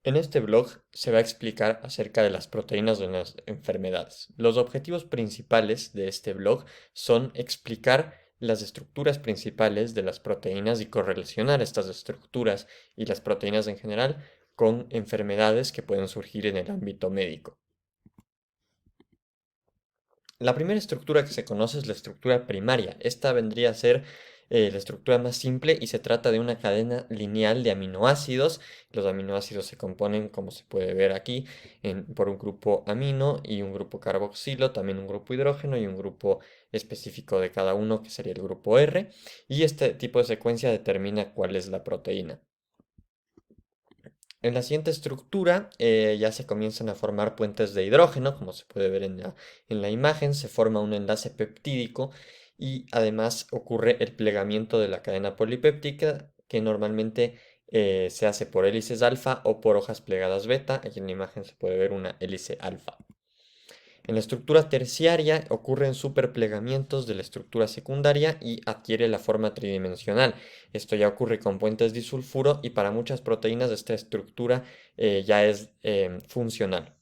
En este blog se va a explicar acerca de las proteínas de las enfermedades. Los objetivos principales de este blog son explicar las estructuras principales de las proteínas y correlacionar estas estructuras y las proteínas en general con enfermedades que pueden surgir en el ámbito médico. La primera estructura que se conoce es la estructura primaria. Esta vendría a ser la estructura más simple y se trata de una cadena lineal de aminoácidos. Los aminoácidos se componen, como se puede ver aquí, por un grupo amino y un grupo carboxilo, también un grupo hidrógeno y un grupo específico de cada uno que sería el grupo R. Y este tipo de secuencia determina cuál es la proteína. En la siguiente estructura ya se comienzan a formar puentes de hidrógeno, como se puede ver en la imagen, se forma un enlace peptídico y además ocurre el plegamiento de la cadena polipéptica que normalmente se hace por hélices alfa o por hojas plegadas beta. Aquí en la imagen se puede ver una hélice alfa. En la estructura terciaria ocurren superplegamientos de la estructura secundaria y adquiere la forma tridimensional. Esto ya ocurre con puentes disulfuro y para muchas proteínas esta estructura ya es funcional.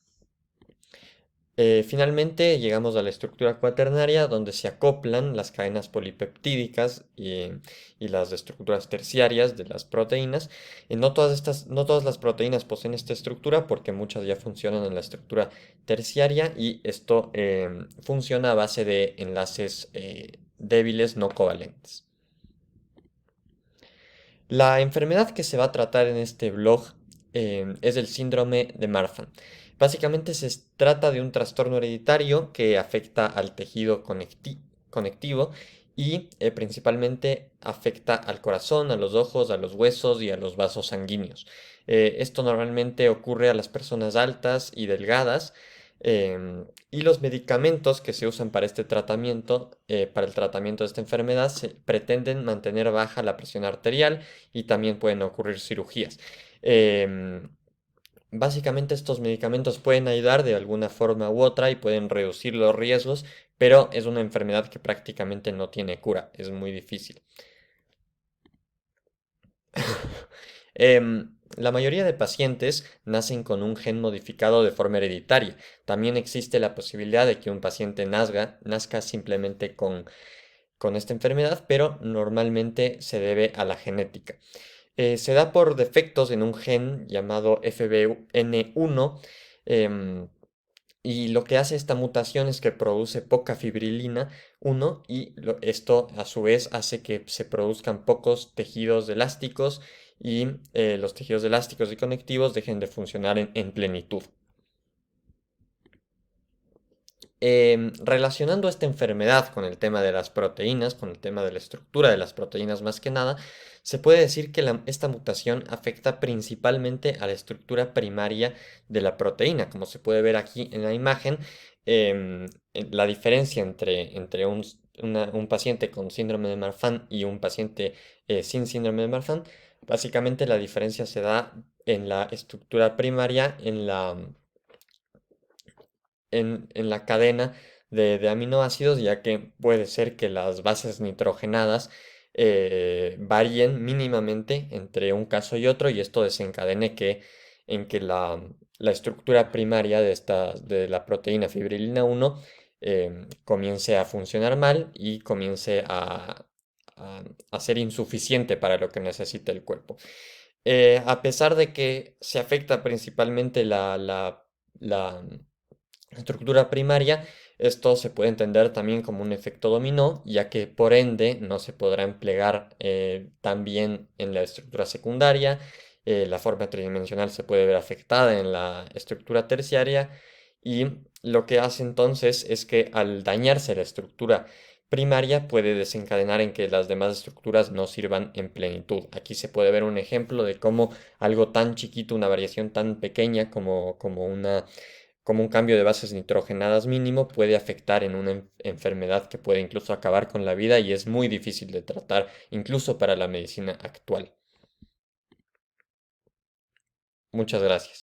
Finalmente llegamos a la estructura cuaternaria donde se acoplan las cadenas polipeptídicas y las estructuras terciarias de las proteínas. No todas las proteínas poseen esta estructura porque muchas ya funcionan en la estructura terciaria y esto funciona a base de enlaces débiles no covalentes. La enfermedad que se va a tratar en este blog es el síndrome de Marfan. Básicamente se trata de un trastorno hereditario que afecta al tejido conectivo y principalmente afecta al corazón, a los ojos, a los huesos y a los vasos sanguíneos. Esto normalmente ocurre a las personas altas y delgadas. Y los medicamentos que se usan para este tratamiento, para el tratamiento de esta enfermedad, se pretenden mantener baja la presión arterial y también pueden ocurrir cirugías. Em, Básicamente estos medicamentos pueden ayudar de alguna forma u otra y pueden reducir los riesgos, pero es una enfermedad que prácticamente no tiene cura, es muy difícil. La mayoría de pacientes nacen con un gen modificado de forma hereditaria. También existe la posibilidad de que un paciente nazca simplemente con esta enfermedad, pero normalmente se debe a la genética. Se da por defectos en un gen llamado FBN1 y lo que hace esta mutación es que produce poca fibrilina 1 y esto a su vez hace que se produzcan pocos tejidos elásticos y los tejidos elásticos y conectivos dejen de funcionar en plenitud. Relacionando esta enfermedad con el tema de las proteínas, con el tema de la estructura de las proteínas más que nada, se puede decir que esta mutación afecta principalmente a la estructura primaria de la proteína. Como se puede ver aquí en la imagen, la diferencia entre un paciente con síndrome de Marfan y un paciente sin síndrome de Marfan, básicamente la diferencia se da en la estructura primaria, en la cadena de aminoácidos, ya que puede ser que las bases nitrogenadas varíen mínimamente entre un caso y otro y esto desencadene en que la estructura primaria de la proteína fibrilina 1 comience a funcionar mal y comience a ser insuficiente para lo que necesita el cuerpo. A pesar de que se afecta principalmente la estructura primaria, esto se puede entender también como un efecto dominó, ya que por ende no se podrá emplear tan bien en la estructura secundaria, la forma tridimensional se puede ver afectada en la estructura terciaria y lo que hace entonces es que al dañarse la estructura primaria puede desencadenar en que las demás estructuras no sirvan en plenitud. Aquí se puede ver un ejemplo de cómo algo tan chiquito, una variación tan pequeña como un cambio de bases nitrogenadas mínimo puede afectar en una enfermedad que puede incluso acabar con la vida y es muy difícil de tratar, incluso para la medicina actual. Muchas gracias.